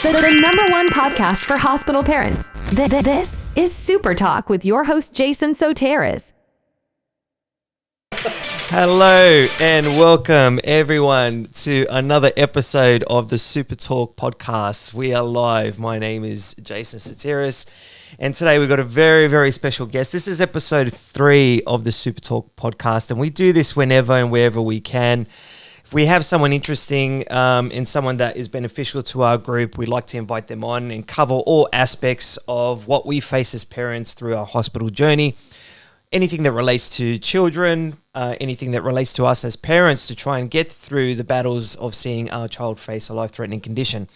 The number one podcast for hospital parents. This is SuperTalk with your host, Jason Soteris. Hello and welcome everyone to another episode of the SuperTalk podcast. We are live. My name is Jason Soteris and today we've got a very, very special guest. This is episode 3 of the SuperTalk podcast and we do this whenever and wherever we can. If we have someone interesting and someone that is beneficial to our group, we like to invite them on and cover all aspects of what we face as parents through our hospital journey. Anything that relates to children, anything that relates to us as parents to try and get through the battles of seeing our child face a life-threatening condition.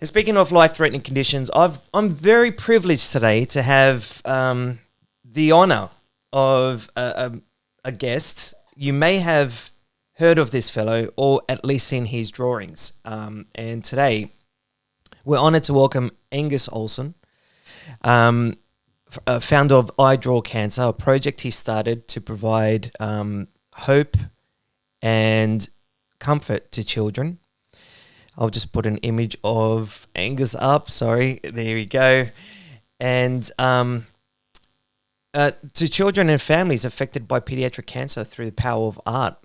And speaking of life-threatening conditions, I'm very privileged today to have the honor of a guest. You may have heard of this fellow or at least seen his drawings. And today we're honored to welcome Angus Olsen, founder of I Draw Cancer, a project he started to provide hope and comfort to children. I'll just put an image of Angus up. Sorry, there we go. And to children and families affected by pediatric cancer through the power of art.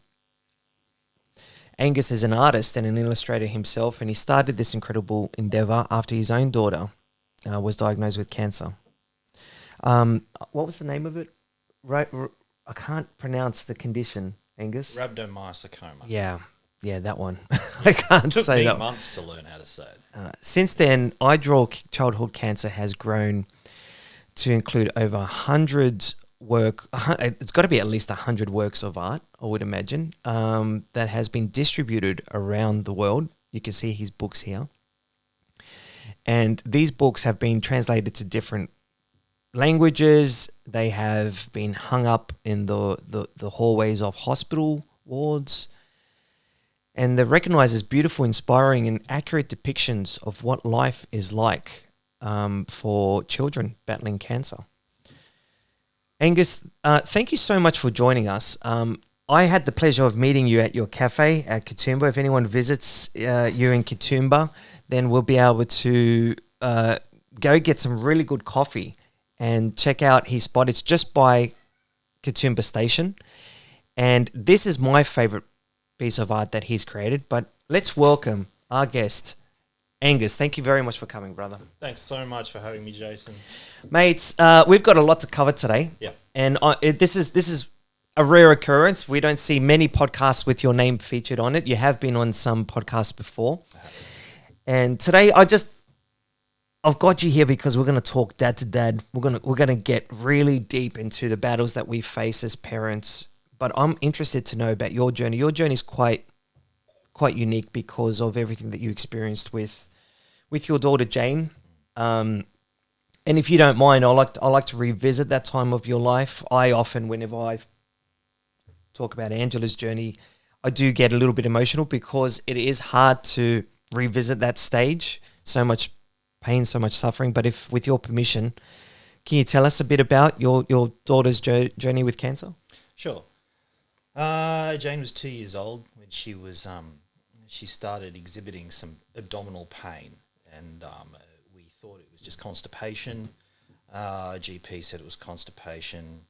Angus is an artist and an illustrator himself, and he started this incredible endeavor after his own daughter was diagnosed with cancer. What was the name of it? Right, I can't pronounce the condition, Angus. Rhabdomyosarcoma. Yeah, that one. I can't say that. Took me months to learn how to say it. Since then, I Draw Childhood Cancer has grown to include over 100 it's got to be at least 100 works of art, I would imagine, that has been distributed around the world. You can see his books here. And these books have been translated to different languages. They have been hung up in the hallways of hospital wards. And they're recognized as beautiful, inspiring, and accurate depictions of what life is like for children battling cancer. Angus, thank you so much for joining us. I had the pleasure of meeting you at your cafe at Katoomba. If anyone visits you in Katoomba, then we'll be able to go get some really good coffee and check out his spot. It's just by Katoomba Station. And this is my favorite piece of art that he's created. But let's welcome our guest, Angus. Thank you very much for coming, brother. Thanks so much for having me, Jason. Mates, we've got a lot to cover today. Yeah. And this is a rare occurrence. We don't see many podcasts with your name featured on it. You have been on some podcasts before. And today I've got you here because we're going to talk dad to dad. We're going to get really deep into the battles that we face as parents. But I'm interested to know about your journey. Your journey is quite unique because of everything that you experienced with your daughter Jane. And if you don't mind, I like to revisit that time of your life. I often, whenever I talk about Angela's journey, I do get a little bit emotional because it is hard to revisit that stage. So much pain, so much suffering. But if, with your permission, can you tell us a bit about your daughter's journey with cancer? Sure. Jane was 2 years old when she was she started exhibiting some abdominal pain, and we thought it was just constipation. GP said it was constipation.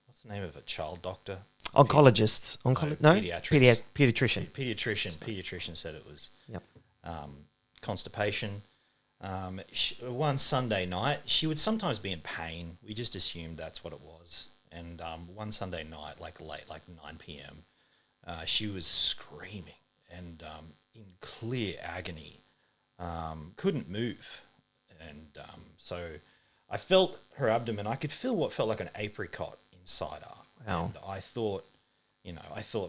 What's the name of it? Child doctor? Oncologist. No? Pediatrician. Pediatrician. Pediatrician said it was constipation. One Sunday night, she would sometimes be in pain. We just assumed that's what it was. And one Sunday night, like late, like 9 p.m., she was screaming and in clear agony, couldn't move. And so I felt her abdomen. I could feel what felt like an apricot inside her. Wow. And I thought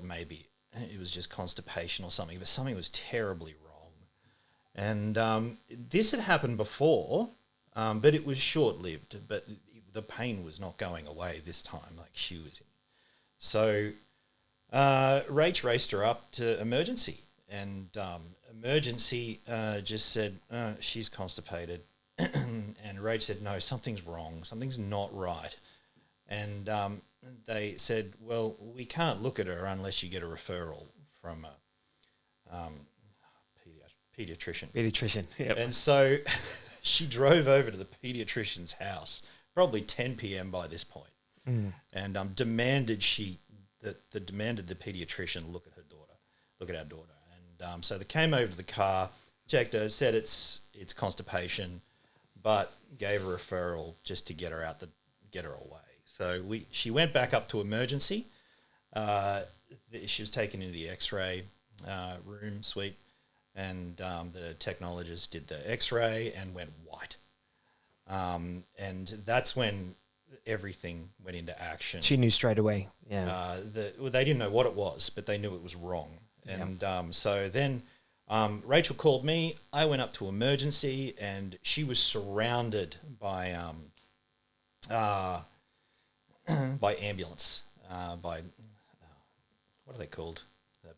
maybe it was just constipation or something, but something was terribly wrong. And this had happened before, but it was short-lived. But the pain was not going away this time, like she was in. So Rach raced her up to emergency, and emergency just said, she's constipated. And Rach said, no, something's wrong. Something's not right. And they said, well, we can't look at her unless you get a referral from pediatrician. Pediatrician. Yep. And so she drove over to the pediatrician's house, probably 10 p.m. by this point, and demanded the pediatrician look at our daughter. And so they came over to the car, checked her, said it's constipation, but gave her a referral just to get her away. So she went back up to emergency. She was taken into the X-ray room suite, and the technologist did the X-ray and went white. And that's when everything went into action. She knew straight away. Yeah. They didn't know what it was, but they knew it was wrong. And so then Rachel called me. I went up to emergency, and she was surrounded by ambulance, by what are they called?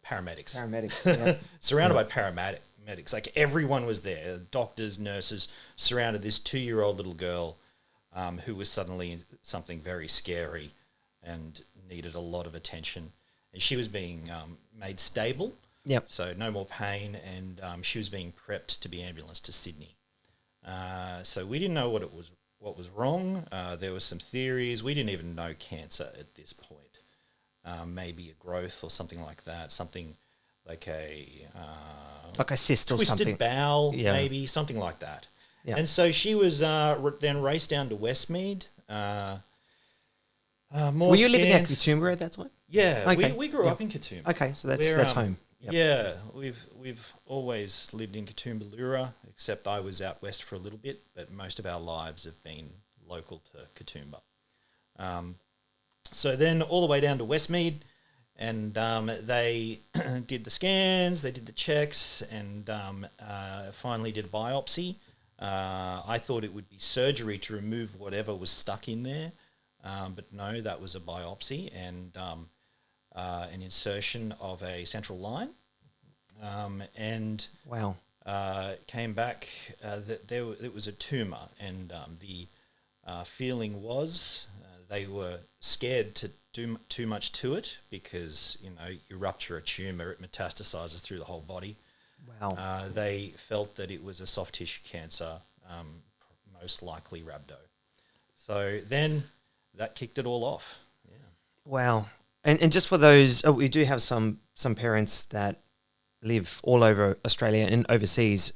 Paramedics. Paramedics. Yeah. Surrounded by paramedics. Like everyone was there. Doctors, nurses surrounded this 2-year-old little girl who was suddenly something very scary and needed a lot of attention. And she was being made stable. Yep. So no more pain, and she was being prepped to be ambulanced to Sydney. So we didn't know what was wrong. There were some theories. We didn't even know cancer at this point. Maybe a growth or something like that. Something like a cyst or something. Twisted bowel, maybe something like that. Yeah. And so she was then raced down to Westmead. Were you living at Katoomba at that time? Yeah, okay. we grew up in Katoomba. Okay, so that's home. Yep. Yeah, we've always lived in Katoomba, except I was out west for a little bit, but most of our lives have been local to Katoomba. So then all the way down to Westmead, and they did the scans, they did the checks, and finally did a biopsy. I thought it would be surgery to remove whatever was stuck in there, but no, that was a biopsy and an insertion of a central line. And wow, came back that it was a tumour, and the feeling was they were scared to do too much to it because, you rupture a tumour, it metastasizes through the whole body. Wow. They felt that it was a soft tissue cancer, most likely rhabdo. So then that kicked it all off. Yeah. Wow. And just for those, we do have some parents that live all over Australia and overseas.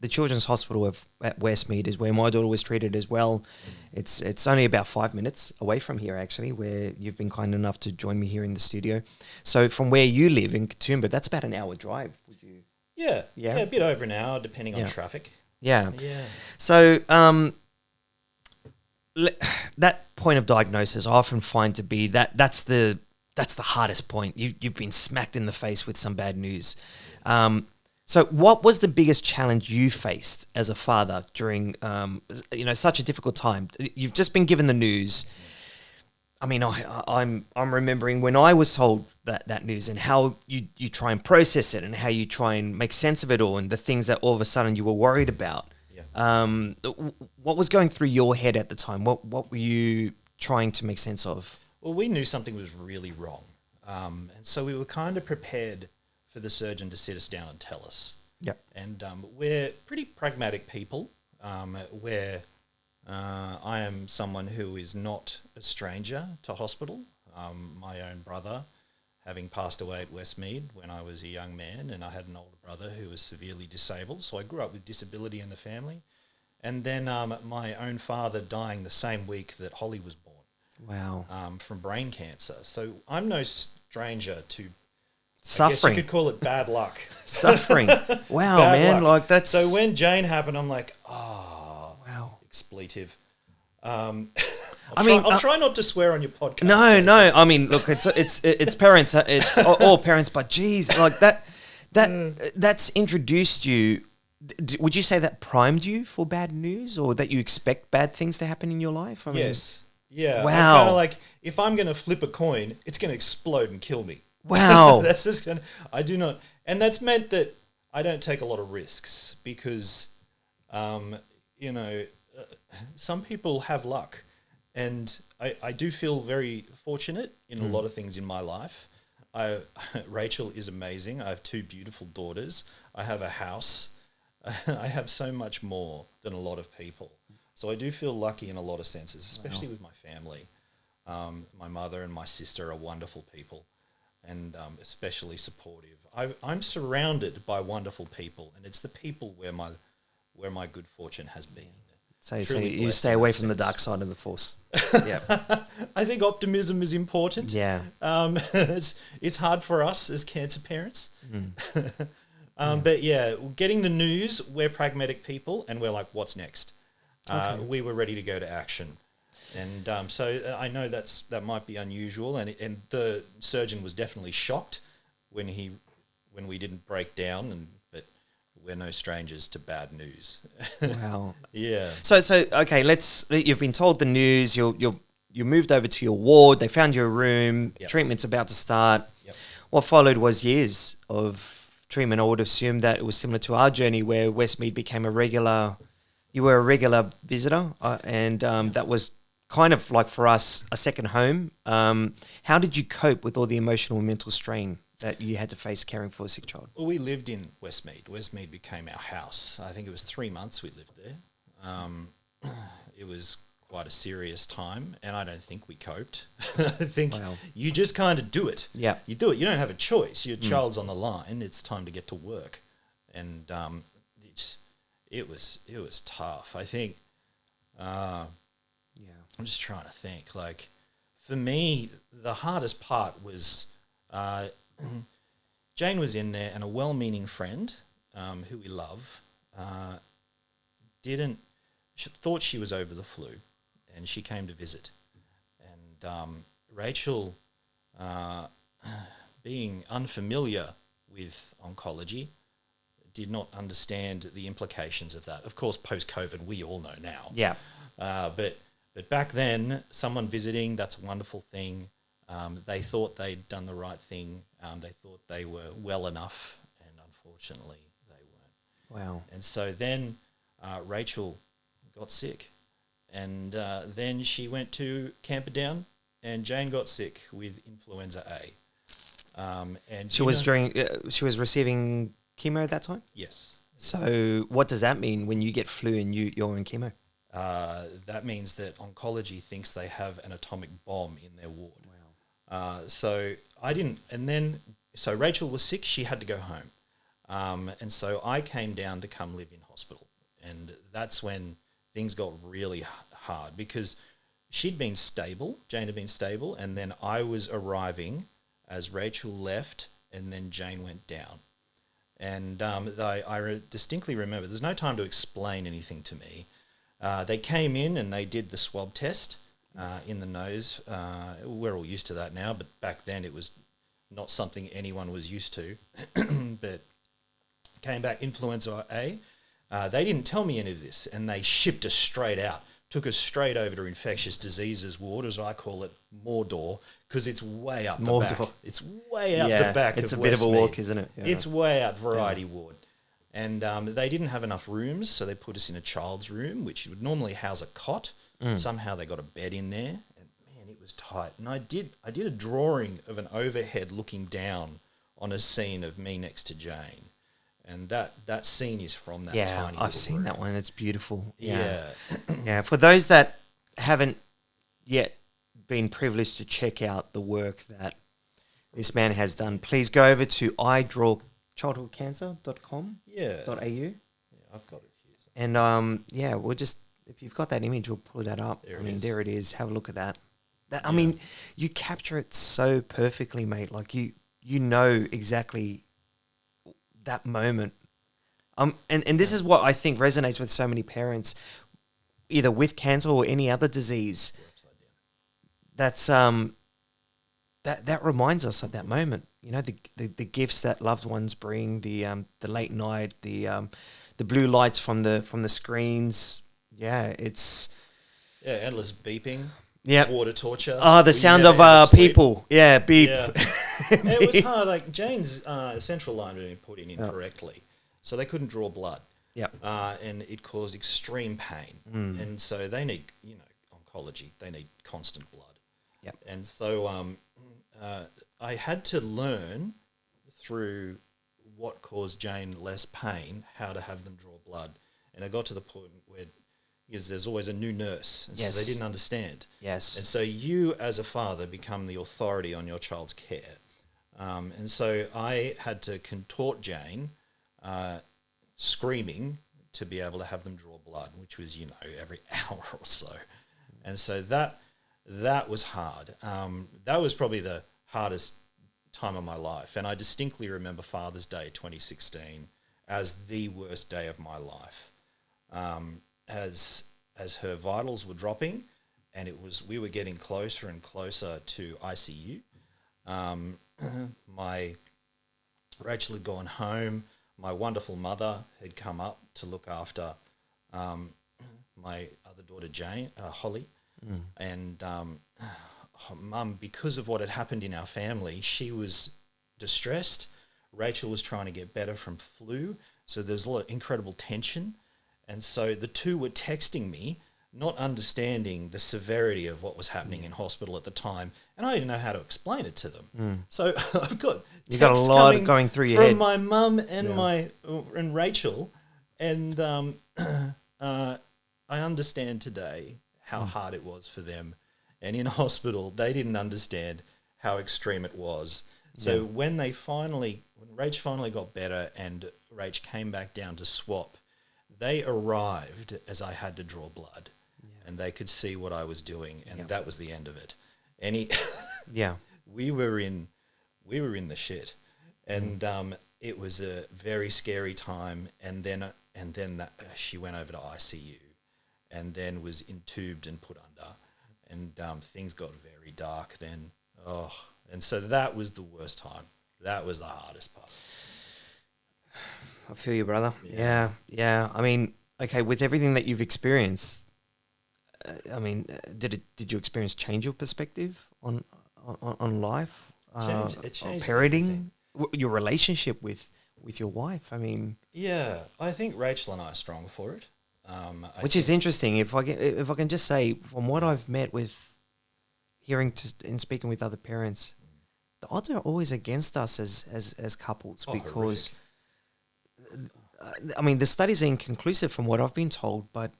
The Children's Hospital at Westmead is where my daughter was treated as well. It's only about 5 minutes away from here, actually, where you've been kind enough to join me here in the studio. So from where you live in Katoomba, that's about an hour drive. Would you? Yeah, a bit over an hour, depending on traffic. Yeah. Yeah. So that point of diagnosis, I often find to be that's the hardest point. You've been smacked in the face with some bad news. So what was the biggest challenge you faced as a father during such a difficult time? You've just been given the news. I mean, I'm remembering when I was told that news and how you try and process it and how you try and make sense of it all and the things that all of a sudden you were worried about. Yeah. What was going through your head at the time? What were you trying to make sense of? Well, we knew something was really wrong. And so we were kind of prepared for the surgeon to sit us down and tell us. Yep. And we're pretty pragmatic people, where I am someone who is not a stranger to hospital. My own brother, having passed away at Westmead when I was a young man, and I had an older brother who was severely disabled. So I grew up with disability in the family. And then my own father dying the same week that Holly was born. Wow. From brain cancer. So I'm no stranger to suffering. I guess you could call it bad luck. Suffering. Wow, Bad man. luck. Like that's So when Jane happened, I'm like, wow. Expletive. I'll try not to swear on your podcast. No. I mean, look, it's parents. It's all parents. But geez, like that's introduced you. Would you say that primed you for bad news, or that you expect bad things to happen in your life? I mean, yes. Yeah. Wow. I'm kind of like, if I'm going to flip a coin, it's going to explode and kill me. Wow. That's just going to, I do not, and that's meant that I don't take a lot of risks because, some people have luck, and I do feel very fortunate in a lot of things in my life. Rachel is amazing. I have 2 beautiful daughters. I have a house. I have so much more than a lot of people. So I do feel lucky in a lot of senses, especially with my family. My mother and my sister are wonderful people, and especially supportive. I'm surrounded by wonderful people, and it's the people where my good fortune has been. So Truly you blessed stay in away that from the sense. dark side of the force. Yeah. I think optimism is important. Yeah. It's hard for us as cancer parents. But yeah, getting the news, we're pragmatic people, and we're like, what's next? We were ready to go to action. And so I know that might be unusual, and the surgeon was definitely shocked when we didn't break down, but we're no strangers to bad news. Wow. Yeah. So okay, you've been told the news, you moved over to your ward, they found you a room, Yep. treatment's about to start. Yep. What followed was years of treatment. I would assume that it was similar to our journey where Westmead became you were a regular visitor, and that was kind of like for us a second home. How did you cope with all the emotional and mental strain that you had to face caring for a sick child? Well, we lived in Westmead. Westmead became our house. I think it was 3 months we lived there. It was quite a serious time, and I don't think we coped. I think you just kind of do it. Yeah. You do it. You don't have a choice. Your child's on the line. It's time to get to work. And it was tough. I think, I'm just trying to think. Like, for me, the hardest part was Jane was in there, and a well-meaning friend who we love thought she was over the flu, and she came to visit. And Rachel, being unfamiliar with oncology, did not understand the implications of that. Of course, post-COVID, we all know now. Yeah. But back then, someone visiting, that's a wonderful thing. They thought they'd done the right thing. They thought they were well enough, and unfortunately, they weren't. Wow. And so then Rachel got sick, and then she went to Camperdown, and Jane got sick with influenza A. And She was receiving chemo at that time? Yes. So what does that mean when you get flu and you're in chemo? That means that oncology thinks they have an atomic bomb in their ward. Wow. So Rachel was sick. She had to go home. And so I came down to come live in hospital. And that's when things got really hard, because Jane had been stable, and then I was arriving as Rachel left, and then Jane went down. And I distinctly remember, there's no time to explain anything to me. They came in and they did the swab test in the nose. We're all used to that now, but back then it was not something anyone was used to. But came back influenza A. They didn't tell me any of this, and they shipped us straight out. Took us straight over to infectious diseases ward, as I call it, Mordor, because it's way up the back. It's way out the back. It's of a bit of a Westmead. walk, isn't it? Yeah. It's way out variety ward. And they didn't have enough rooms, so they put us in a child's room, which would normally house a cot. Somehow they got a bed in there, and man, it was tight. And I did a drawing of an overhead looking down on a scene of me next to Jane. And that scene is from that tiny I've seen room. that one. It's beautiful. Yeah. Yeah. For those that haven't yet been privileged to check out the work that this man has done, please go over to idrawchildhoodcancer.com.au. Yeah, I've got it here. And we'll just, if you've got that image, we'll pull that up. There it is. Have a look at that. I mean, you capture it so perfectly, mate. Like you know exactly that moment. And this is what I think resonates with so many parents, either with cancer or any other disease. That's that reminds us of that moment. You know, the gifts that loved ones bring, the late night, the blue lights from the screens. Yeah, it's endless beeping. Yeah, water torture. The sound of people. Yeah, beep. Yeah. It was hard. Like Jane's central line had been put in incorrectly, so they couldn't draw blood. Yep. And it caused extreme pain. And so they need, oncology. They need constant blood. Yep. And so I had to learn through what caused Jane less pain, how to have them draw blood. And I got to the point where, because there's always a new nurse, and Yes. so they didn't understand. Yes. And so you, as a father, become the authority on your child's care. And so I had to contort Jane, screaming, to be able to have them draw blood, which was, every hour or so. And so that was hard. That was probably the hardest time of my life. And I distinctly remember Father's Day 2016 as the worst day of my life. As her vitals were dropping, and we were getting closer and closer to ICU. Rachel had gone home. My wonderful mother had come up to look after my other daughter, Jane, Holly. And Mum, because of what had happened in our family, she was distressed. Rachel was trying to get better from flu. So there's a lot of incredible tension. And so the two were texting me, not understanding the severity of what was happening in hospital at the time. And I didn't know how to explain it to them. So I've got You got a texts lot coming going through your from head. my mum and and Rachel. And I understand today how hard it was for them. And in hospital, they didn't understand how extreme it was. So when Rach finally got better and Rach came back down to swap, they arrived as I had to draw blood, and they could see what I was doing, and that was the end of it. We were in the shit, and it was a very scary time. And then she went over to ICU, and then was intubed and put under, and things got very dark then. And so that was the worst time. That was the hardest part. I feel you, brother. Yeah. I mean, okay, with everything that you've experienced, did you experience change your perspective on life? It changed parenting, your relationship with your wife. I mean, I think Rachel and I are strong for it. Which is interesting. If I can just say, from what I've met with hearing and speaking with other parents, the odds are always against us as couples because, the studies are inconclusive from what I've been told, but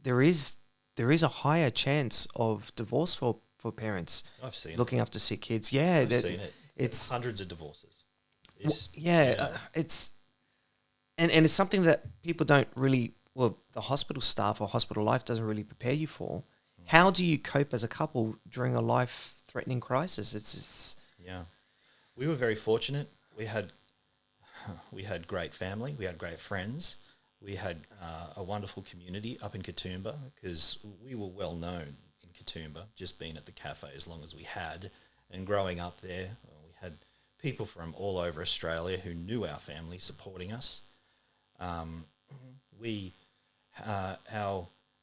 there is a higher chance of divorce for parents. I've seen looking after sick kids. Yeah, I've seen it. It's hundreds of divorces. It's and it's something that people don't really. Well, the hospital staff or hospital life doesn't really prepare you for. How do you cope as a couple during a life-threatening crisis? It's we were very fortunate. We had great family. We had great friends. We had a wonderful community up in Katoomba because we were well known in Katoomba, just being at the cafe as long as we had. And growing up there, we had people from all over Australia who knew our family supporting us.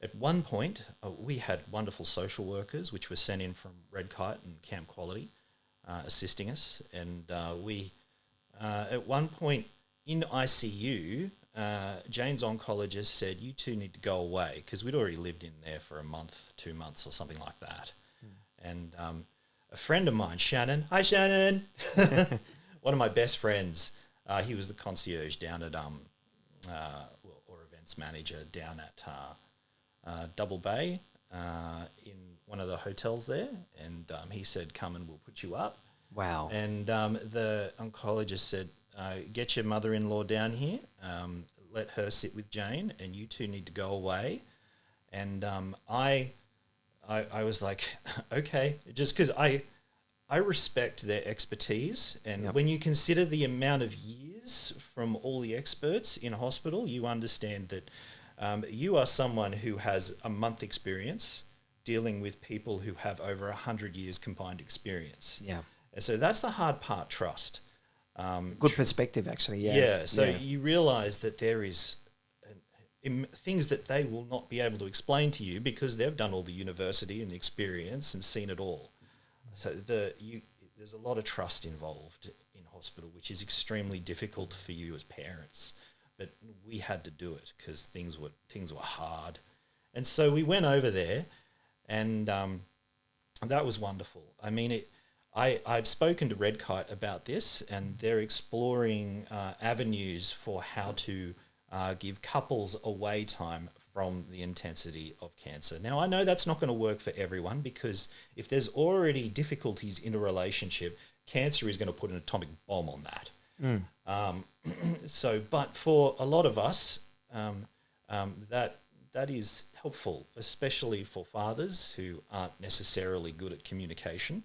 At one point, we had wonderful social workers, which were sent in from Red Kite and Camp Quality, assisting us. And at one point in ICU, Jane's oncologist said, "You two need to go away," because we'd already lived in there for a month, 2 months or something like that. And a friend of mine, Shannon, hi Shannon, one of my best friends, he was the concierge down at or events manager down at Double Bay in one of the hotels there, and he said, "Come and we'll put you up." wow. And the oncologist said, "Get your mother-in-law down here, let her sit with Jane, and you two need to go away." And I was like, okay, just because I respect their expertise, and when you consider the amount of years from all the experts in hospital, you understand that you are someone who has a month experience dealing with people who have over 100 years combined experience. Yeah. And so that's the hard part, trust. Good perspective, actually. Yeah. You realise that there is things that they will not be able to explain to you because they've done all the university and the experience and seen it all. So there's a lot of trust involved in hospital, which is extremely difficult for you as parents. But we had to do it because things were hard. And so we went over there, and that was wonderful. I mean, I've spoken to Red Kite about this, and they're exploring avenues for how to give couples away time from the intensity of cancer. Now, I know that's not going to work for everyone, because if there's already difficulties in a relationship, cancer is going to put an atomic bomb on that. But for a lot of us, that is helpful, especially for fathers who aren't necessarily good at communication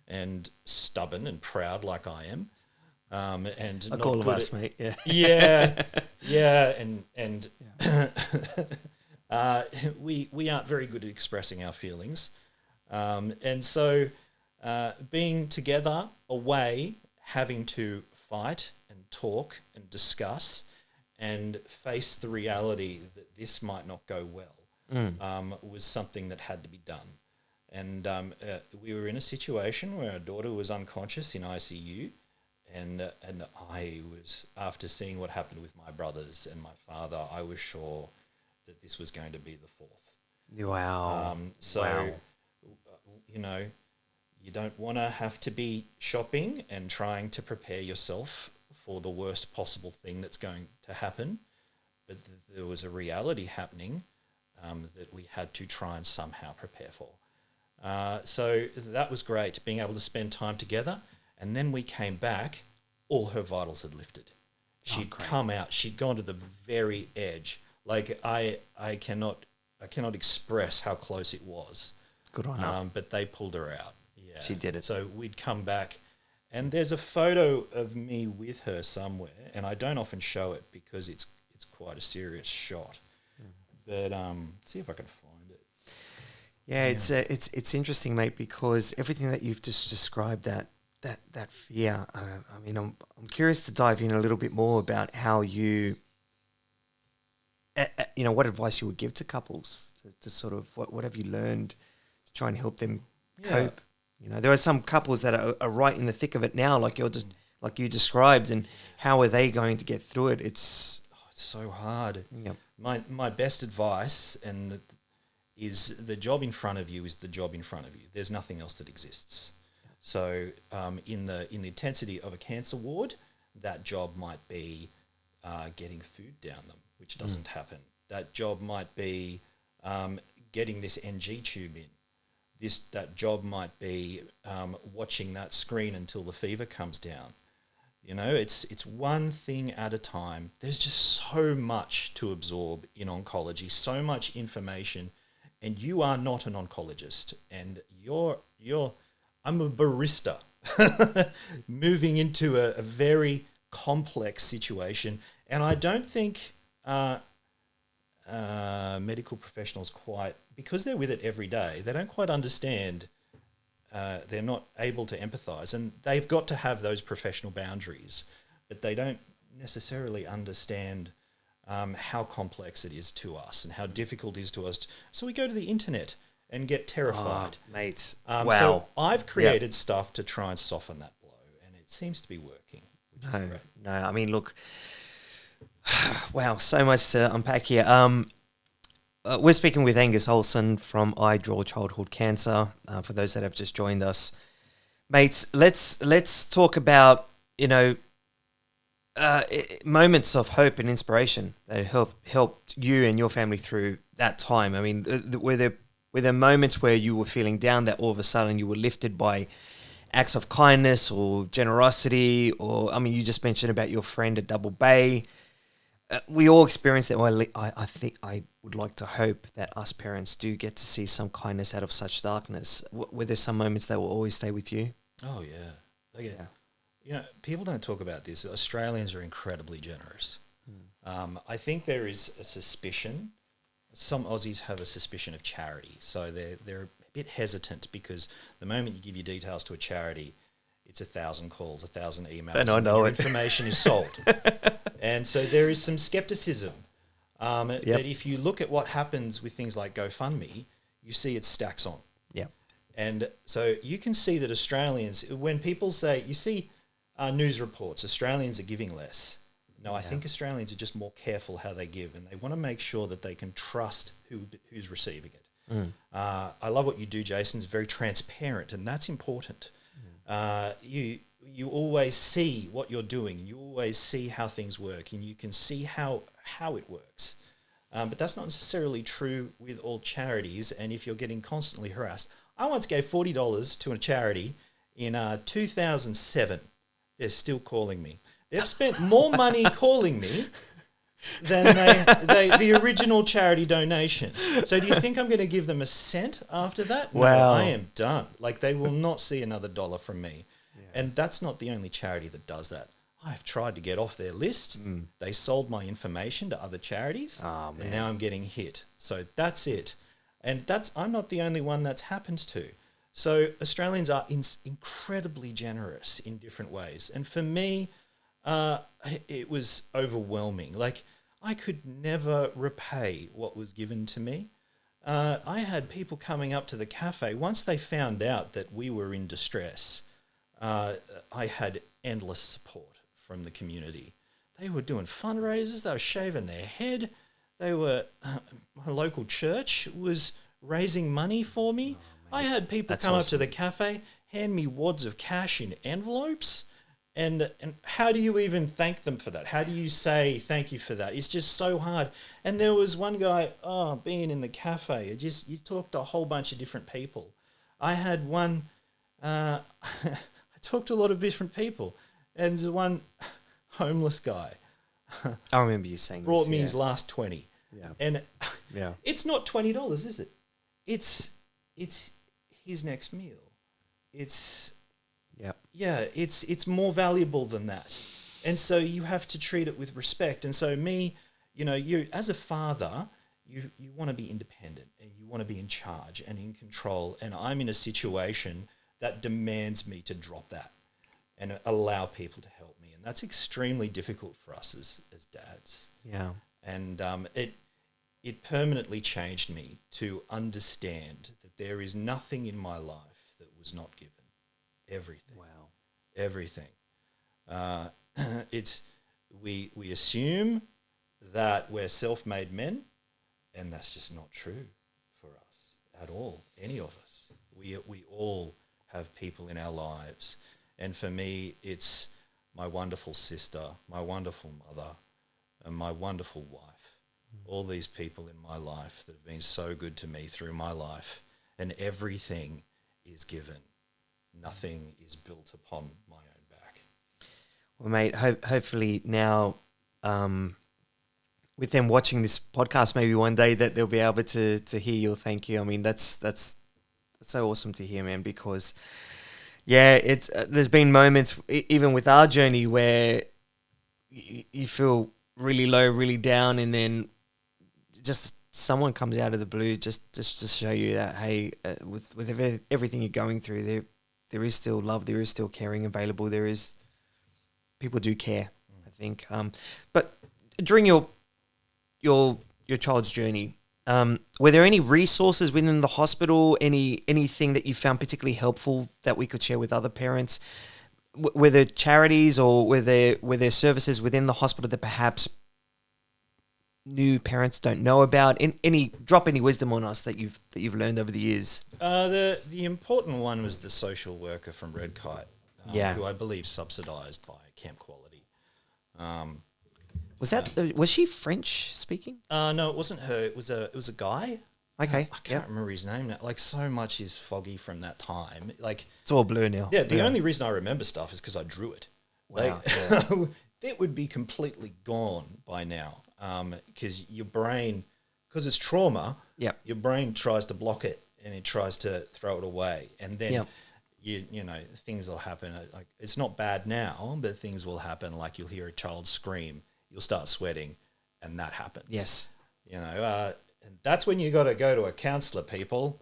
and stubborn and proud like I am. And Like not all of good us, at, mate. Yeah. yeah, and we aren't very good at expressing our feelings, and so being together, away, having to fight and talk and discuss and face the reality that this might not go well was something that had to be done. And we were in a situation where our daughter was unconscious in ICU, and I was, after seeing what happened with my brothers and my father, I was sure that this was going to be the fourth. Wow. So, you know, you don't want to have to be shopping and trying to prepare yourself for the worst possible thing that's going to happen. But there was a reality happening that we had to try and somehow prepare for. So that was great, being able to spend time together. And then we came back, all her vitals had lifted. She'd come out, she'd gone to the very edge. Like I cannot express how close it was. Good on her. But they pulled her out. Yeah. She did it. So we'd come back, and there's a photo of me with her somewhere, and I don't often show it because it's quite a serious shot. But see if I can find it. Yeah, it's interesting, mate, because everything that you've just described, that fear. I mean, I'm curious to dive in a little bit more about how you, what advice you would give to couples to sort of what have you learned to try and help them cope. You know, there are some couples that are right in the thick of it now, like you described, and how are they going to get through it? It's so hard. Yep. My best advice is the job in front of you is the job in front of you. There's nothing else that exists. So in the intensity of a cancer ward, that job might be getting food down them, which doesn't happen. That job might be getting this NG tube in. That job might be watching that screen until the fever comes down. You know, it's one thing at a time. There's just so much to absorb in oncology, so much information, and you are not an oncologist, and I'm a barista moving into a very complex situation, and I don't think medical professionals quite, because they're with it every day, they don't quite understand. They're not able to empathise, and they've got to have those professional boundaries, but they don't necessarily understand how complex it is to us and how difficult it is to us. So we go to the internet and get terrified. Oh, mate. Wow. Wow. So I've created stuff to try and soften that blow, and it seems to be working. No. I mean, look, wow, so much to unpack here. We're speaking with Angus Olsen from I Draw Childhood Cancer. For those that have just joined us, mates, let's talk about moments of hope and inspiration that helped you and your family through that time. I mean, were there moments where you were feeling down that all of a sudden you were lifted by acts of kindness or generosity? Or I mean, you just mentioned about your friend at Double Bay. We all experience that. Well, I think I would like to hope that us parents do get to see some kindness out of such darkness. Were there some moments that will always stay with you? Oh, yeah. You know, people don't talk about this. Australians are incredibly generous. I think there is a suspicion. Some Aussies have a suspicion of charity. So they're a bit hesitant because the moment you give your details to a charity, it's 1,000 calls, 1,000 emails. And I know your it. Information is sold. And so there is some skepticism. That if you look at what happens with things like GoFundMe, you see it stacks on. Yeah. And so you can see that Australians, when people say, you see news reports, Australians are giving less. No, I think Australians are just more careful how they give, and they want to make sure that they can trust who's receiving it. I love what you do, Jason. It's very transparent, and that's important. You always see what you're doing. You always see how things work, and you can see how it works. But that's not necessarily true with all charities. And if you're getting constantly harassed, I once gave $40 to a charity in 2007. They're still calling me. They've spent more money calling me than the original charity donation. So do you think I'm going to give them a cent after that? Wow. No, I am done. Like, they will not see another dollar from me. Yeah. And that's not the only charity that does that. I've tried to get off their list. They sold my information to other charities, and now I'm getting hit. So that's it. And I'm not the only one that's happened to. So Australians are incredibly generous in different ways. And for me, it was overwhelming. Like, I could never repay what was given to me. I had people coming up to the cafe. Once they found out that we were in distress, I had endless support from the community. They were doing fundraisers. They were shaving their head. My local church was raising money for me. I had people come up to the cafe, hand me wads of cash in envelopes. And how do you even thank them for that? How do you say thank you for that? It's just so hard. And there was one guy, being in the cafe, you talk to a whole bunch of different people. I had one, I talked to a lot of different people. And there's one homeless guy. I remember you saying brought me his last 20. Yeah. And it's not $20, is it? It's his next meal. It's more valuable than that. And so you have to treat it with respect. And so you as a father, you want to be independent and you want to be in charge and in control. And I'm in a situation that demands me to drop that and allow people to help me. And that's extremely difficult for us as dads. Yeah. And it permanently changed me to understand that there is nothing in my life that was not given. Everything. Wow. Everything. We assume that we're self-made men, and that's just not true for us at all. Any of us. We all have people in our lives. And for me, it's my wonderful sister, my wonderful mother, and my wonderful wife. All these people in my life that have been so good to me through my life, and everything is given. Nothing is built upon my own back. Well, mate, hopefully now, with them watching this podcast, maybe one day that they'll be able to hear your thank you. I mean, that's so awesome to hear, man, because it's there's been moments even with our journey where you feel really low, really down, and then just someone comes out of the blue just to show you that, hey, with everything you're going through, there is still love, there is still caring available, people do care, I think. But during your child's journey, were there any resources within the hospital, anything that you found particularly helpful that we could share with other parents? Were there charities or were there services within the hospital that perhaps new parents don't know about? Drop any wisdom on us that you've learned over the years. The important one was the social worker from Red Kite, who I believe subsidised by Camp Quality. Was she French speaking? No, it wasn't her. It was a guy. Okay, I can't remember his name now. Like, so much is foggy from that time. Like, it's all blue now. Yeah, the only reason I remember stuff is because I drew it. Wow. Like, it would be completely gone by now. Because your brain, because it's trauma, your brain tries to block it and it tries to throw it away, and then things will happen. Like, it's not bad now, but things will happen. Like, you'll hear a child scream, you'll start sweating, and that happens. Yes, and that's when you got to go to a counsellor. People,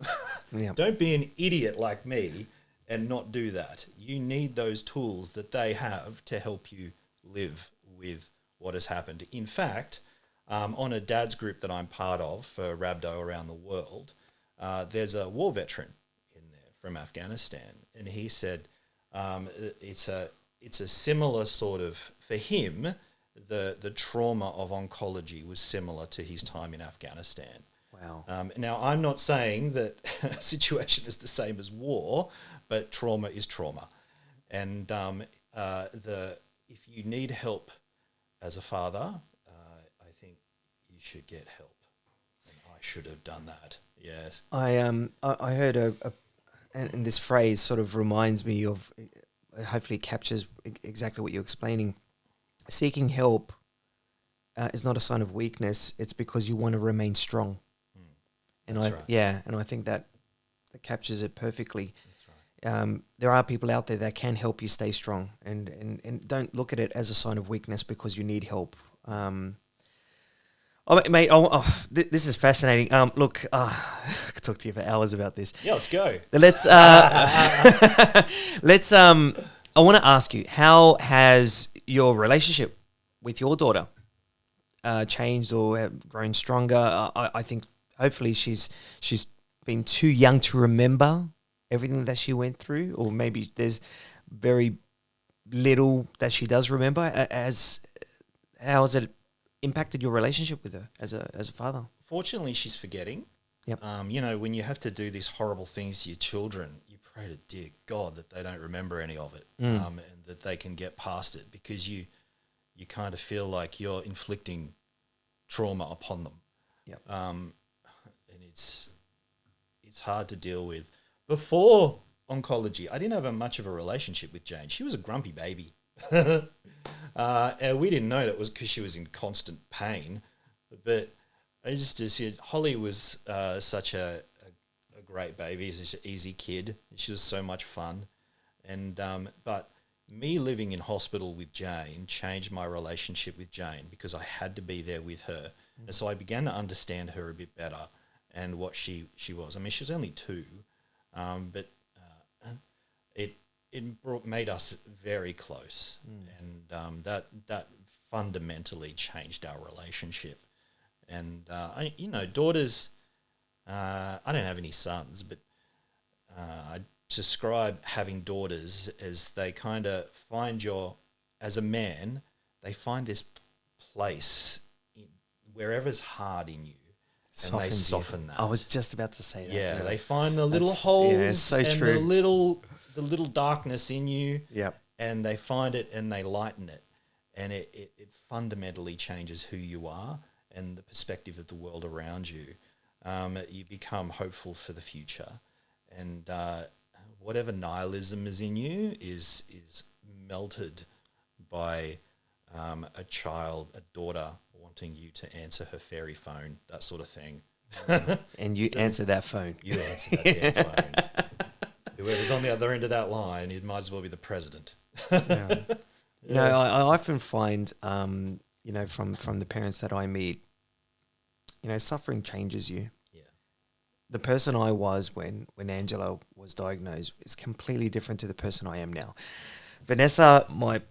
don't be an idiot like me and not do that. You need those tools that they have to help you live with what has happened. In fact, on a dad's group that I'm part of for Rhabdo around the world, there's a war veteran in there from Afghanistan, and he said it's a similar sort of, for him, the trauma of oncology was similar to his time in Afghanistan. Wow. Now, I'm not saying that situation is the same as war, but trauma is trauma. And if you need help as a father, I think you should get help. And I should have done that. Yes. I heard and this phrase sort of reminds me of, hopefully captures exactly what you're explaining. Seeking help is not a sign of weakness. It's because you want to remain strong. And That's right. and I think that captures it perfectly. That's right. There are people out there that can help you stay strong, and don't look at it as a sign of weakness because you need help. Mate, this is fascinating. Look, I could talk to you for hours about this. Yeah, let's go. Let's let's. I want to ask you, how has your relationship with your daughter changed or grown stronger? I think hopefully she's been too young to remember everything that she went through, or maybe there's very little that she does remember. How has it impacted your relationship with her as a father? Fortunately, she's forgetting. Yep. When you have to do these horrible things to your children, you pray to dear God that they don't remember any of it, and that they can get past it, because you kind of feel like you're inflicting trauma upon them. Yep. And it's hard to deal with. Before oncology, I didn't have much of a relationship with Jane. She was a grumpy baby. And we didn't know that was because she was in constant pain. But I just said, Holly was such a great baby. She's such an easy kid. She was so much fun. And but me living in hospital with Jane changed my relationship with Jane, because I had to be there with her. And so I began to understand her a bit better and what she was. I mean, she was only 2, but it made us very close, and that fundamentally changed our relationship. And daughters. I don't have any sons, but I describe having daughters as they kind of find as a man, they find this place wherever's hard in you. And they soften that. I was just about to say that. Yeah, they find the little holes so and true. the little darkness in you. Yep. And they find it and they lighten it. And it fundamentally changes who you are and the perspective of the world around you. You become hopeful for the future. And whatever nihilism is in you is melted by a daughter wanting you to answer her fairy phone, that sort of thing. And you answer that phone. You answer that damn phone. Whoever's on the other end of that line, it might as well be the president. Yeah. I often find, from the parents that I meet, suffering changes you. Yeah. The person I was when Angela was diagnosed is completely different to the person I am now. Vanessa, my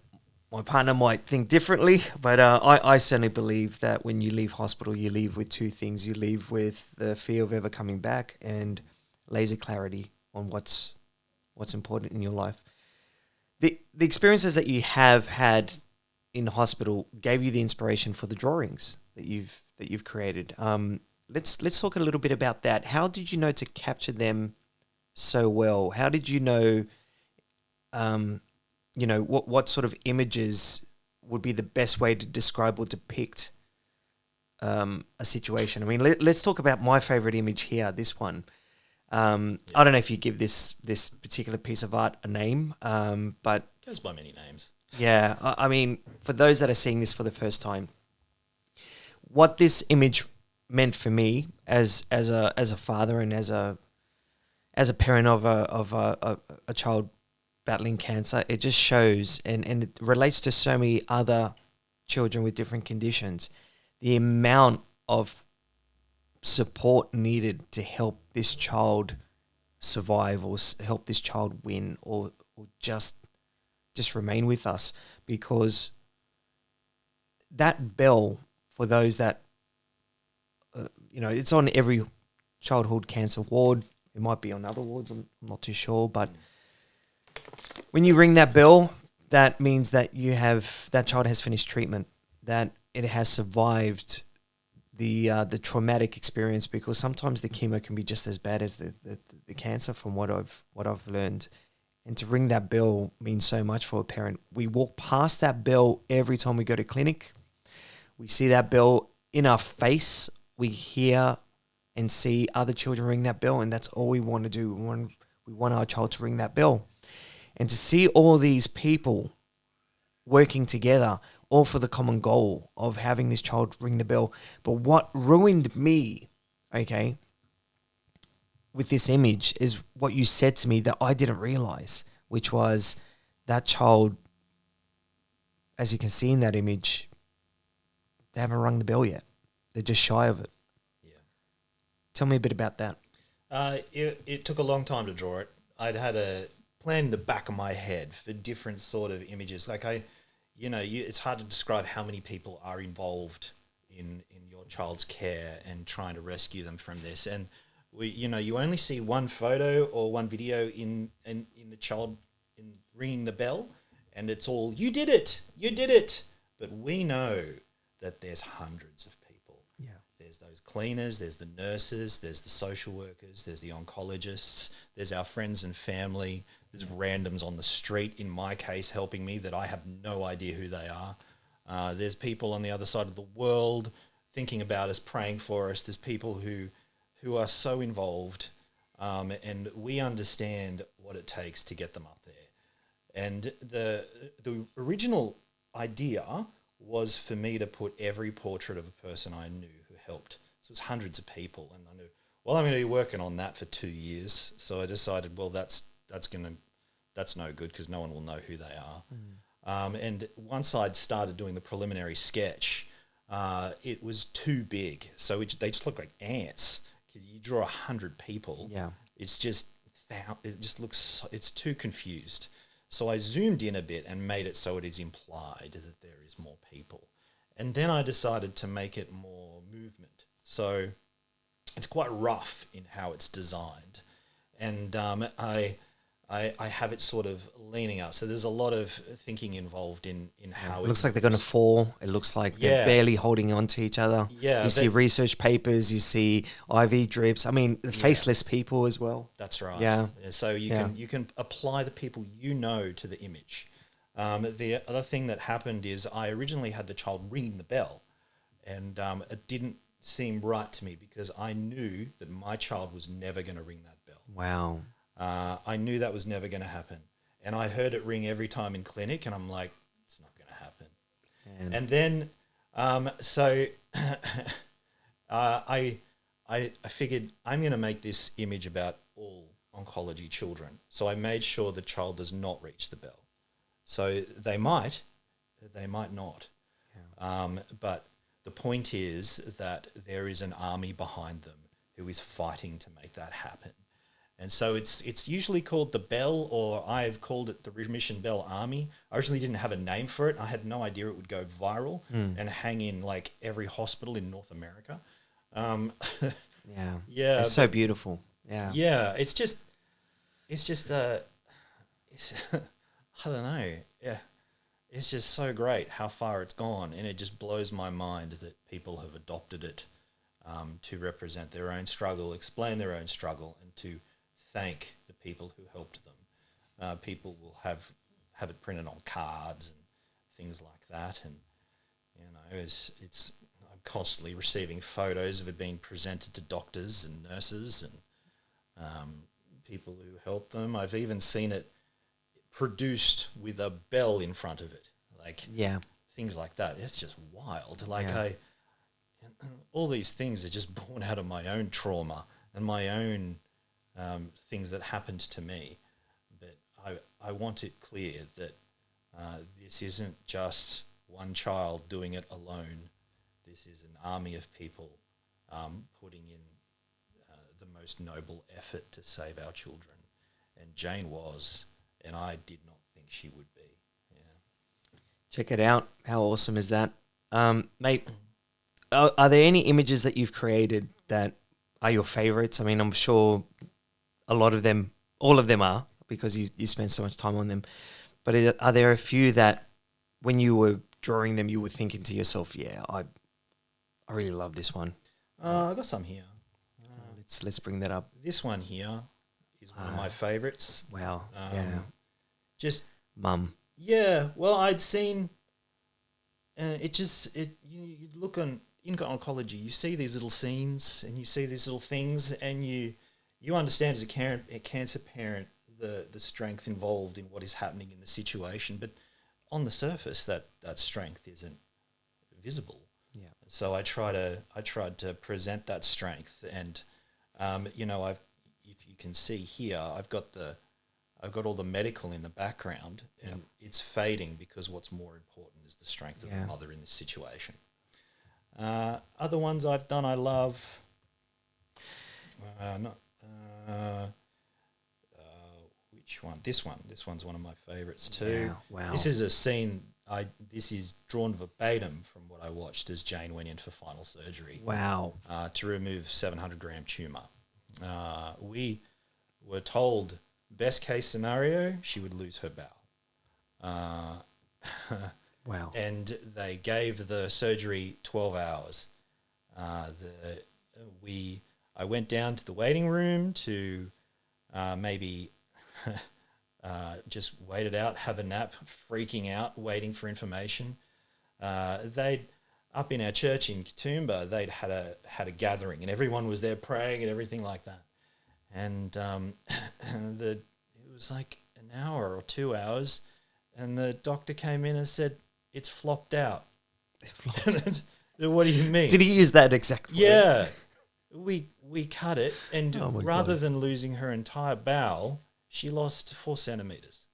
partner, might think differently, but I certainly believe that when you leave hospital, you leave with 2 things. You leave with the fear of ever coming back and laser clarity on what's important in your life. The experiences that you have had in hospital gave you the inspiration for the drawings that you've created. Let's talk a little bit about that. How did you know to capture them so well? How did you know, what sort of images would be the best way to describe or depict a situation? I mean, let's talk about my favorite image here, this one. I don't know if you give this particular piece of art a name, but It goes by many names. yeah, I mean, for those that are seeing this for the first time, what this image meant for me as a father and as a parent of a child battling cancer, it just shows and it relates to so many other children with different conditions, the amount of support needed to help this child survive or help this child win or just remain with us, because that bell, for those that it's on every childhood cancer ward. It might be on other wards, I'm not too sure, but when you ring that bell, that means that that child has finished treatment, that it has survived the traumatic experience, because sometimes the chemo can be just as bad as the cancer, from what I've learned. And to ring that bell means so much for a parent. We walk past that bell every time we go to clinic. We see that bell in our face. We hear and see other children ring that bell, and that's all we want to do. We want our child to ring that bell. And to see all these people working together, all for the common goal of having this child ring the bell. But what ruined me, okay, with this image is what you said to me that I didn't realize, which was that child, as you can see in that image, they haven't rung the bell yet. They're just shy of it. Yeah. Tell me a bit about that. It took a long time to draw it. I'd had a plan in the back of my head for different sort of images. Like it's hard to describe how many people are involved in your child's care and trying to rescue them from this. And you only see one photo or one video in the child in ringing the bell, and it's all, you did it. But we know that there's hundreds of people. Yeah. There's those cleaners, there's the nurses, there's the social workers, there's the oncologists, there's our friends and family, there's randoms on the street, in my case, helping me that I have no idea who they are. There's people on the other side of the world thinking about us, praying for us. There's people who are so involved, and we understand what it takes to get them up there. And the original idea was for me to put every portrait of a person I knew who helped. So it was hundreds of people, and I knew, well, I'm going to be working on that for 2 years. So I decided, well, that's no good because no one will know who they are. And once I'd started doing the preliminary sketch, it was too big. So they just look like ants. You draw 100 people. Yeah. It just looks, it's too confused. So I zoomed in a bit and made it so it is implied that there is more people. And then I decided to make it more movement. So it's quite rough in how it's designed. And I have it sort of leaning up. So there's a lot of thinking involved in how it looks like they're going to fall. It looks like they're barely holding on to each other. Yeah. You see research papers, you see IV drips. I mean, faceless people as well. That's right. Yeah. So you can apply the people you know to the image. The other thing that happened is I originally had the child ringing the bell, and it didn't seem right to me because I knew that my child was never going to ring that bell. Wow. I knew that was never going to happen. And I heard it ring every time in clinic, and I'm like, it's not going to happen. And then, I figured I'm going to make this image about all oncology children. So I made sure the child does not reach the bell. So they might not. Yeah. But the point is that there is an army behind them who is fighting to make that happen. And so it's usually called the Bell, or I've called it the Remission Bell Army. I originally didn't have a name for it. I had no idea it would go viral and hang in like every hospital in North America. Yeah. It's so beautiful. Yeah. Yeah. It's just I don't know. Yeah. It's just so great how far it's gone. And it just blows my mind that people have adopted it to represent their own struggle, explain their own struggle, and to thank the people who helped them. People will have it printed on cards and things like that, and it's I'm constantly receiving photos of it being presented to doctors and nurses and people who helped them. I've even seen it produced with a bell in front of it, things like that. It's just wild. All these things are just born out of my own trauma and my own things that happened to me. But I want it clear that this isn't just one child doing it alone. This is an army of people putting in the most noble effort to save our children. And Jane was, and I did not think she would be. Yeah. Check it out. How awesome is that? Mate, are there any images that you've created that are your favorites? I mean, I'm sure all of them are, because you spend so much time on them. But are there a few that when you were drawing them, you were thinking to yourself, yeah, I really love this one? I got some here. Let's bring that up. This one here is is one of my favourites. Wow. Yeah. Just Mum. yeah. Well, I'd seen. You look on in oncology, you see these little scenes and you see these little things, and you understand as a cancer parent the strength involved in what is happening in the situation, but on the surface that strength isn't visible. Yeah. So I tried to present that strength, and if you can see here, I've got all the medical in the background, and it's fading because what's more important is the strength of the mother in this situation. Other ones I've done, I love. Which one? This one. This one's one of my favourites too. Yeah, wow. This is a scene. This is drawn verbatim from what I watched as Jane went in for final surgery. Wow. To remove 700-gram tumour. We were told best case scenario she would lose her bowel. Wow. And they gave the surgery 12 hours. I went down to the waiting room to maybe just wait it out, have a nap, freaking out, waiting for information. They'd up in our church in Katoomba, they'd had a gathering, and everyone was there praying and everything like that. And it was like an hour or 2 hours, and the doctor came in and said, "It's flopped out." What do you mean? Did he use that exact word? Yeah. We cut it, and rather than losing her entire bowel, she lost 4 centimetres.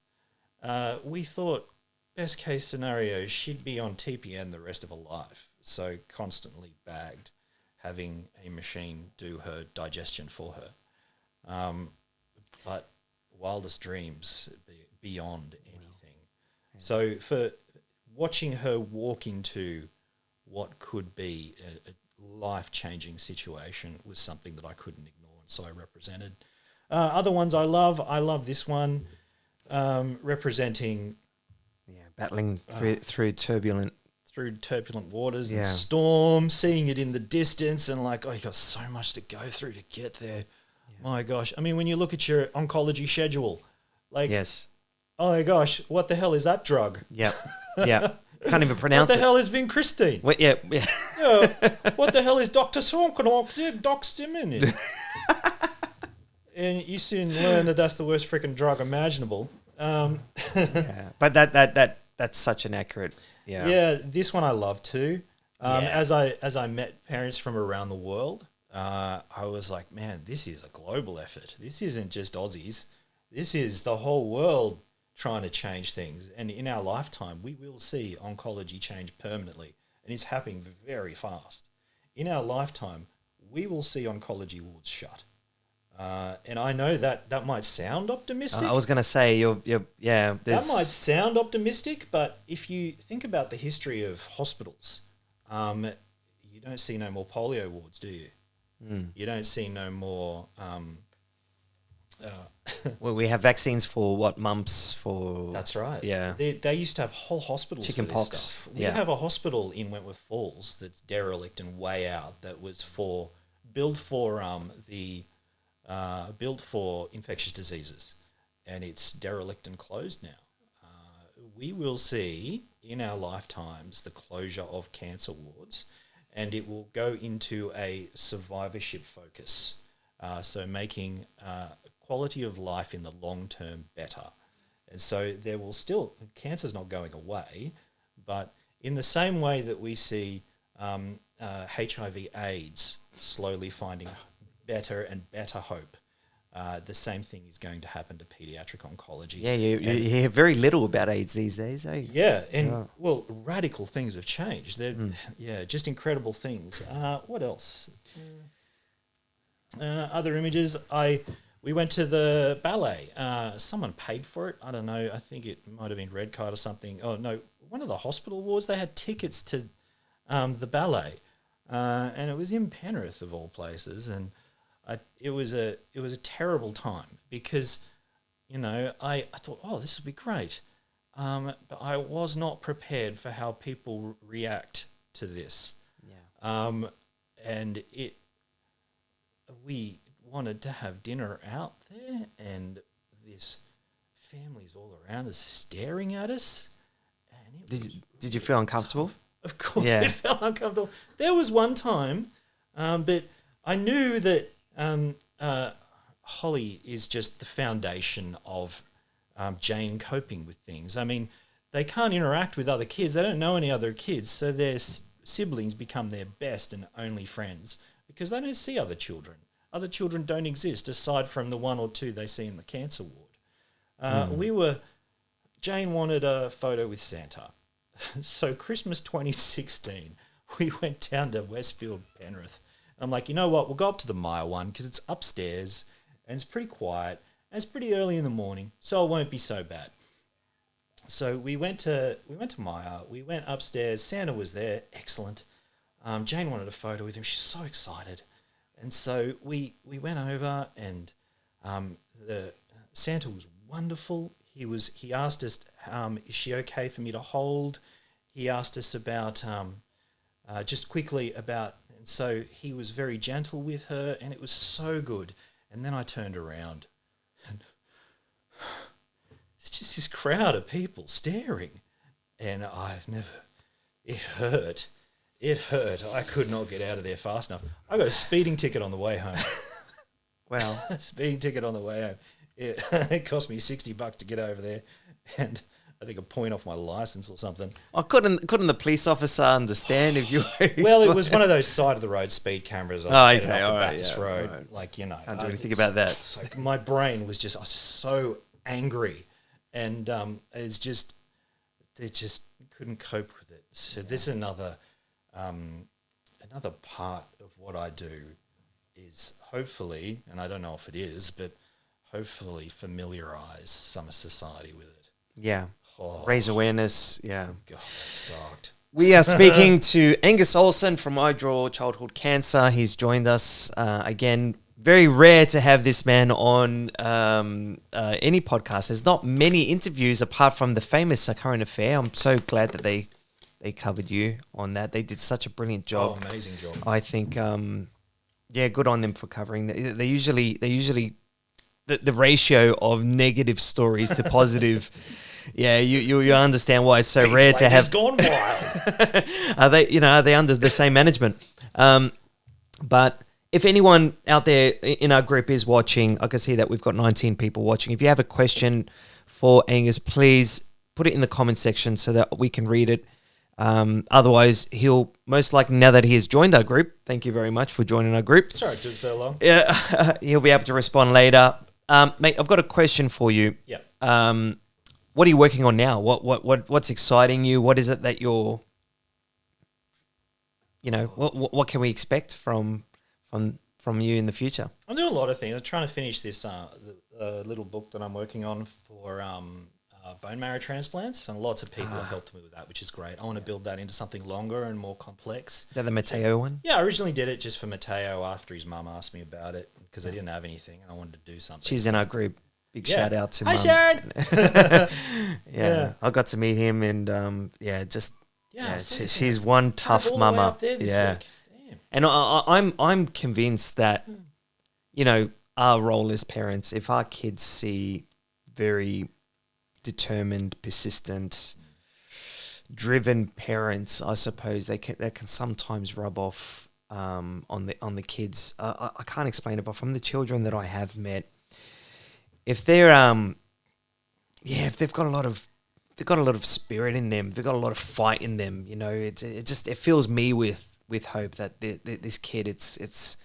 We thought, best case scenario, she'd be on TPN the rest of her life, so constantly bagged, having a machine do her digestion for her. But wildest dreams beyond anything. Yeah. So for watching her walk into what could be a life-changing situation was something that I couldn't ignore, and so I represented. Other ones I love this one, representing battling through turbulent waters and storm, seeing it in the distance, and like, you got so much to go through to get there. My gosh. I mean, when you look at your oncology schedule, like, oh my gosh, what the hell is that drug? Yep. Can't even pronounce it. What the hell is vincristine? What the hell is Dr. Sonkonok? Doc Stimon. And you soon learn that that's the worst freaking drug imaginable. But that's such an accurate. Yeah, this one I love too. As I met parents from around the world, I was like, man, this is a global effort. This isn't just Aussies. This is the whole world trying to change things. And in our lifetime, we will see oncology change permanently. And it's happening very fast. In our lifetime, we will see oncology wards shut. And I know that might sound optimistic. I was going to say, that might sound optimistic, but if you think about the history of hospitals, you don't see no more polio wards, do you? You don't see no more... well, we have vaccines for mumps for... That's right. Yeah. They used to have whole hospitals for this stuff. We have a hospital in Wentworth Falls that's derelict and way out that was built for infectious diseases, and it's derelict and closed now. We will see in our lifetimes the closure of cancer wards, and it will go into a survivorship focus, so making quality of life in the long term better. And so there will still, cancer's not going away, but in the same way that we see HIV AIDS slowly finding better and better hope, the same thing is going to happen to pediatric oncology. Yeah, you hear very little about AIDS these days, eh? Yeah, and well, radical things have changed. They're just incredible things. What else? Other images. We went to the ballet. Someone paid for it. I don't know. I think it might have been Red Card or something. Oh no, one of the hospital wards. They had tickets to the ballet, and it was in Penrith of all places. And it was a terrible time because, I thought, oh, this would be great, but I was not prepared for how people react to this. Yeah. And wanted to have dinner out there, and this family's all around us staring at us. And did you feel uncomfortable? Of course, Yeah. it felt uncomfortable. There was one time, but I knew that Holly is just the foundation of Jane coping with things. I mean, they can't interact with other kids. They don't know any other kids, so their siblings become their best and only friends because they don't see other children. Other children don't exist aside from the one or two they see in the cancer ward. Jane wanted a photo with Santa. So Christmas 2016, we went down to Westfield, Penrith. I'm like, you know what? We'll go up to the Maya one because it's upstairs and it's pretty quiet and it's pretty early in the morning, so it won't be so bad. So we went to Maya. We went upstairs. Santa was there. Excellent. Jane wanted a photo with him. She's so excited. And so we went over, and the Santa was wonderful. He asked us, is she okay for me to hold? He asked us about just quickly about, and so he was very gentle with her, and it was so good. And then I turned around, and it's just this crowd of people staring, and it hurt. It hurt. I could not get out of there fast enough. I got a speeding ticket on the way home. Wow. A speeding ticket on the way home. It cost me $60 to get over there, and I think a point off my license or something. Oh, couldn't the police officer understand if you were... Well, it was one of those side of the road speed cameras. Oh, okay, Up all the right, Bathurst yeah, Road, right. like, you know, Can't do anything about that. It's like my brain was just, I was so angry, and it's just, they just couldn't cope with it. So this is another part of what I do is hopefully, and I don't know if it is, but hopefully familiarise some of society with it. Yeah. Oh, Raise awareness. Yeah. God, that sucked. We are speaking to Angus Olsen from I Draw Childhood Cancer. He's joined us again. Very rare to have this man on any podcast. There's not many interviews apart from the famous Current Affair. I'm so glad that they covered you on that. They did such a brilliant job. Oh, amazing job. I think, good on them for covering. They usually the ratio of negative stories to positive. Yeah, you understand why it's so rare to have. Gone wild. Are they under the same management? But if anyone out there in our group is watching, I can see that we've got 19 people watching. If you have a question for Angus, please put it in the comment section so that we can read it. Otherwise, he'll most likely, now that he has joined our group, thank you very much for joining our group. Sorry it took so long. Yeah, he'll be able to respond later. Mate, I've got a question for you. Yeah. What are you working on now? What's exciting you? What is it that you're, what can we expect from you in the future? I'm doing a lot of things. I'm trying to finish this little book that I'm working on for bone marrow transplants, and lots of people have helped me with that, which is great. I want to build that into something longer and more complex. Is that the Mateo one? Yeah, I originally did it just for Mateo after his mum asked me about it because I didn't have anything and I wanted to do something. She's in our group. Big shout out to Hi, Mum. Sharon. Yeah, I got to meet him, and she's one tough all the way mama. up there this week. Damn. And I'm convinced that, our role as parents, if our kids see very determined, persistent, driven parents, I suppose that can sometimes rub off on the kids. I can't explain it, but from the children that I have met, if they're if they've got a lot of spirit in them, they've got a lot of fight in them, it fills me with hope that this kid, it's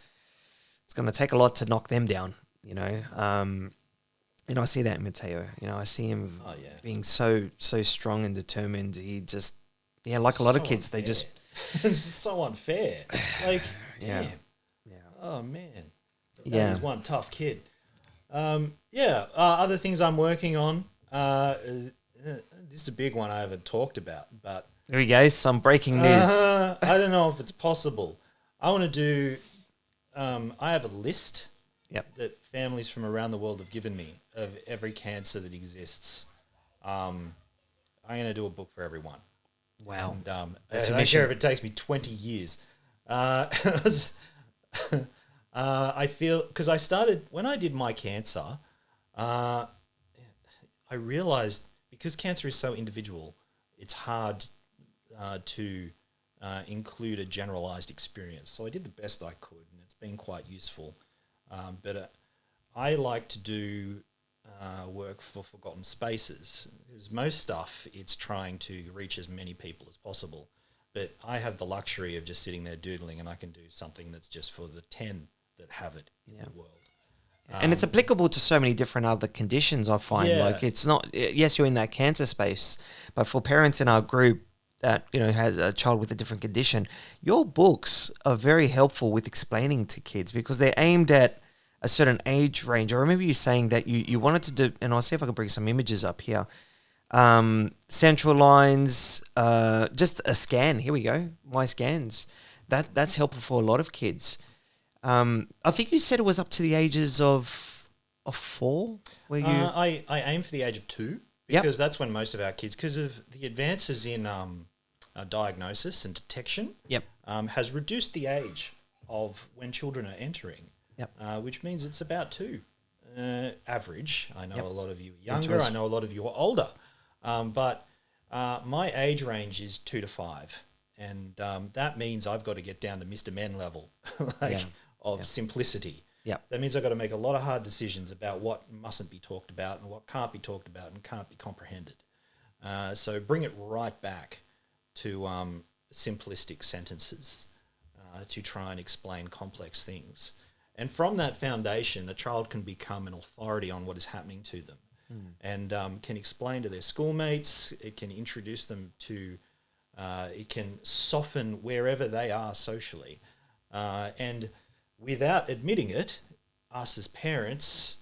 going to take a lot to knock them down, and I see that in Mateo. I see him being so strong and determined. He just, like a lot of kids, unfair. they just... It's just so unfair. Like, Yeah. damn. Yeah. Oh, man. Yeah. That is one tough kid. Other things I'm working on. This is a big one I haven't talked about, but... There we go, some breaking news. I don't know if it's possible. I want to do... I have a list that families from around the world have given me of every cancer that exists. I'm going to do a book for everyone. Wow. And, That's I a don't mission. care if it takes me 20 years. I feel because I started when I did my cancer, I realized because cancer is so individual, it's hard to include a generalized experience. So I did the best I could, and it's been quite useful. But I like to do work for forgotten spaces. Because most stuff, it's trying to reach as many people as possible. But I have the luxury of just sitting there doodling, and I can do something that's just for the 10 that have it in the world. And it's applicable to so many different other conditions, I find. Yeah. Like, it's not, yes, you're in that cancer space, but for parents in our group that, has a child with a different condition, your books are very helpful with explaining to kids because they're aimed at a certain age range. I remember you saying that you wanted to do, and I'll see if I can bring some images up here. Central lines, just a scan. Here we go. My scans. That's helpful for a lot of kids. I think you said it was up to the ages of 4. Where you? I aim for the age of 2 because that's when most of our kids, because of the advances in diagnosis and detection, has reduced the age of when children are entering. Which means it's about 2 average. I know a lot of you are younger. I know a lot of you are older. But my age range is 2 to 5. And that means I've got to get down to Mr. Men level of simplicity. That means I've got to make a lot of hard decisions about what mustn't be talked about and what can't be talked about and can't be comprehended. So bring it right back to simplistic sentences to try and explain complex things. And from that foundation, a child can become an authority on what is happening to them and can explain to their schoolmates. It can introduce them to, it can soften wherever they are socially. And without admitting it, us as parents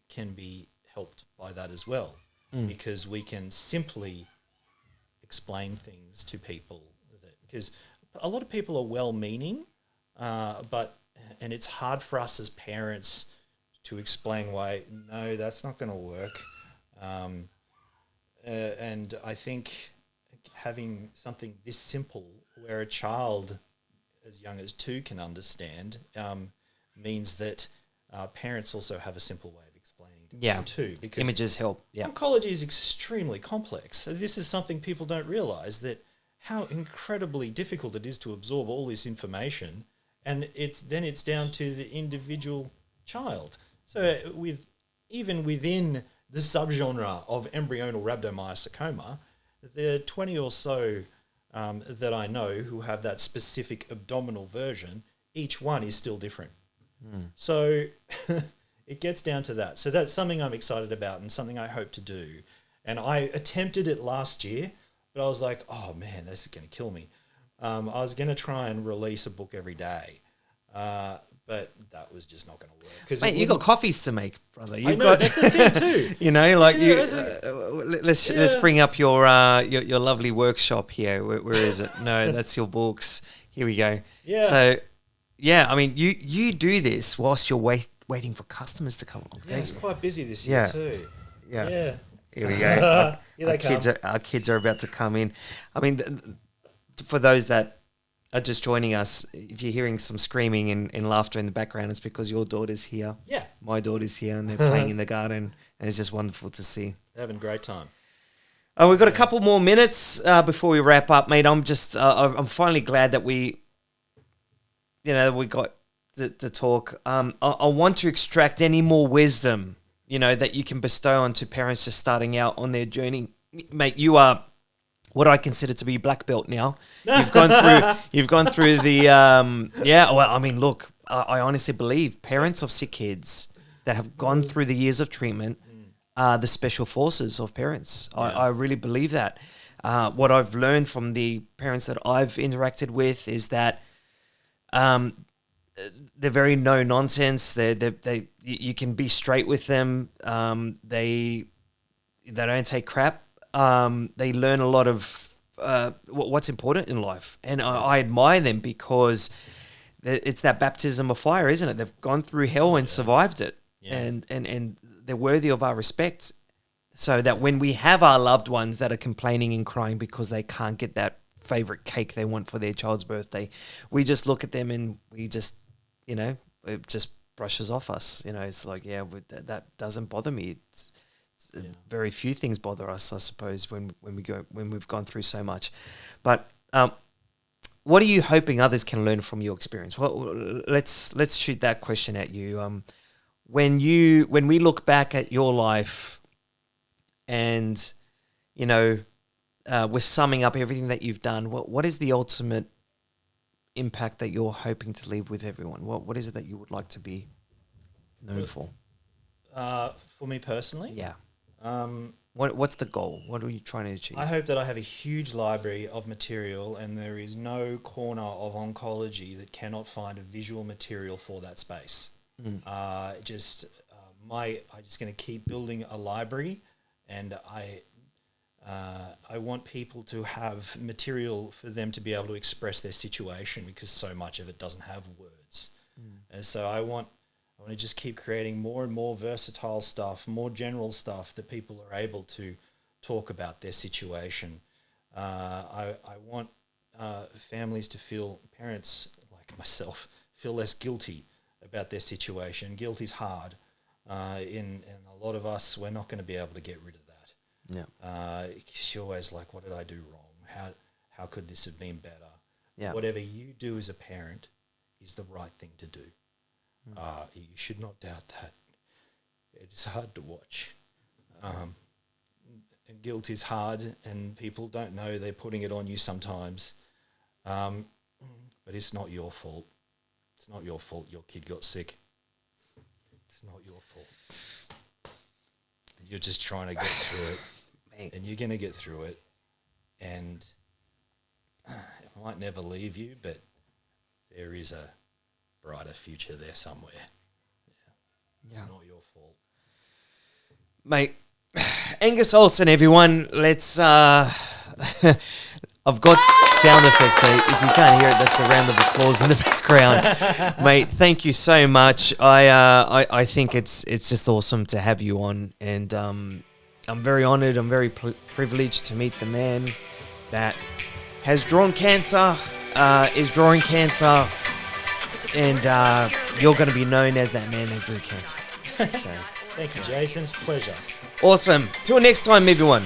can be helped by that as well because we can simply explain things to people. Because a lot of people are well-meaning, and it's hard for us as parents to explain why, no, that's not going to work. And I think having something this simple where a child as young as 2 can understand means that parents also have a simple way of explaining to them too. Because images help. oncology is extremely complex. So this is something people don't realise, that how incredibly difficult it is to absorb all this information. And it's down to the individual child. So even within the subgenre of embryonal rhabdomyosarcoma, there are 20 or so that I know who have that specific abdominal version. Each one is still different. So it gets down to that. So that's something I'm excited about and something I hope to do. And I attempted it last year, but I was like, oh man, this is going to kill me. I was going to try and release a book every day, but that was just not going to work. Mate, you've got coffees to make, brother. That's the thing too. Let's bring up your lovely workshop here. Where is it? No, that's your books. Here we go. Yeah. So, I mean, you do this whilst you're waiting for customers to come along. Yeah, it's quite busy this year too. Yeah. Here we go. Our kids are about to come in. I mean, for those that are just joining us, if you're hearing some screaming and laughter in the background, it's because your daughter's here. Yeah. My daughter's here, and they're playing in the garden, and it's just wonderful to see. They're having a great time. We've got a couple more minutes before we wrap up, mate. I'm just, I'm finally glad that we got to talk. I want to extract any more wisdom, that you can bestow onto parents just starting out on their journey. Mate, you are what I consider to be black belt now. You've gone through the, well, I mean, look, I honestly believe parents of sick kids that have gone through the years of treatment are the special forces of parents. I really believe that. What I've learned from the parents that I've interacted with is that they're very no nonsense. You can be straight with them. They don't take crap. They learn a lot of what's important in life, and I admire them because it's that baptism of fire, isn't it? They've gone through hell and survived it, and they're worthy of our respect. So that when we have our loved ones that are complaining and crying because they can't get that favorite cake they want for their child's birthday, we just look at them and we just, it just brushes off us. It's like, that doesn't bother me. Very few things bother us, I suppose, when we've gone through so much. But what are you hoping others can learn from your experience? Well, let's shoot that question at you. When we look back at your life, and we're summing up everything that you've done, what is the ultimate impact that you're hoping to leave with everyone? What is it that you would like to be known for? For me personally, yeah. What's the goal? What are you trying to achieve? I hope that I have a huge library of material, and there is no corner of oncology that cannot find a visual material for that space. I'm just going to keep building a library, and I want people to have material for them to be able to express their situation, because so much of it doesn't have words. And so I want to just keep creating more and more versatile stuff, more general stuff that people are able to talk about their situation. I want families to feel, parents like myself, feel less guilty about their situation. Guilt is hard. In a lot of us, we're not going to be able to get rid of that. Yeah. You're always like, what did I do wrong? How could this have been better? Yeah. Whatever you do as a parent is the right thing to do. You should not doubt that. It is hard to watch. And guilt is hard, and people don't know they're putting it on you sometimes. But it's not your fault. It's not your fault your kid got sick. It's not your fault. You're just trying to get through it, and you're going to get through it. And it might never leave you, but there is a brighter future there somewhere. It's not your fault. Mate, Angus Olsen, everyone. Let's I've got sound effects, so if you can't hear it, that's a round of applause in the background. Mate, thank you so much. I think it's just awesome to have you on, and I'm very honoured, I'm very privileged to meet the man that has drawn cancer, is drawing cancer, and you're going to be known as that man that drew cancer. So, Thank you, Jason. It's a pleasure. awesome. Till next time, everyone.